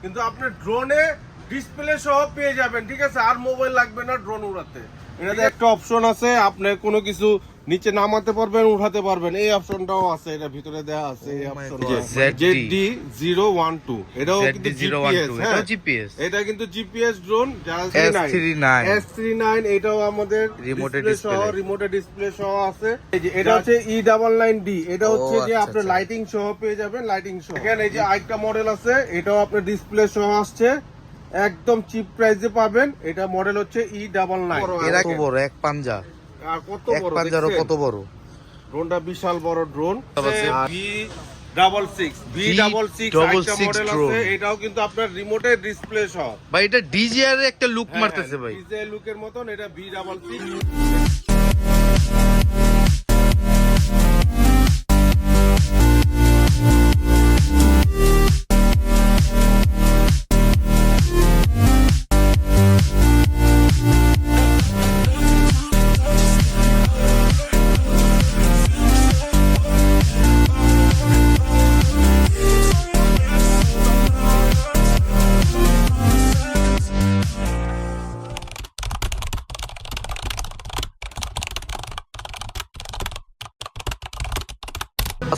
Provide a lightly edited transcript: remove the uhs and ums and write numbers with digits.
কিন্তু আপনি ড্রোনে ডিসপ্লে সহ পেয়ে যাবেন, ঠিক আছে? আর মোবাইল লাগবে না ড্রোন উড়াতে। এটাতে একটা অপশন আছে, আপনি কোনো কিছু নিচে নামাতে পারবেন, উঠাতে পারবেন, এই অপশনটাও আছে, এটা ভিতরে দেওয়া আছে এই অপশন। ZD012 এটাও কিন্তু জিপিএস, হ্যাঁ জিপিএস। এটা কিন্তু জিপিএস ড্রোন। S39 এটাও আমাদের রিমোটে ডিসপ্লে সহ আছে। এই যে এটা হচ্ছে E99D, এটা হচ্ছে যে আপনি লাইটিং সহ পেয়ে যাবেন, লাইটিং সহ। এখানে এই যে আরেকটা মডেল আছে, এটাও আপনার ডিসপ্লে সহ আসছে, একদম চিপ প্রাইসে পাবেন। এটা মডেল হচ্ছে E99। এরা কত বড়, এক পাঞ্জা, আর কত এক বড় পাঞ্জারও দেখছেন? কত বড় ড্রোনটা বিশাল বড় ড্রোন। V66 একটা মডেল আছে, এটাও কিন্তু আপনার রিমোটে ডিসপ্লে সহ। ভাই এটা ডিজিআর এর একটা লুক মারতেছে ভাই, ডিজে লুকের মতন। এটা V66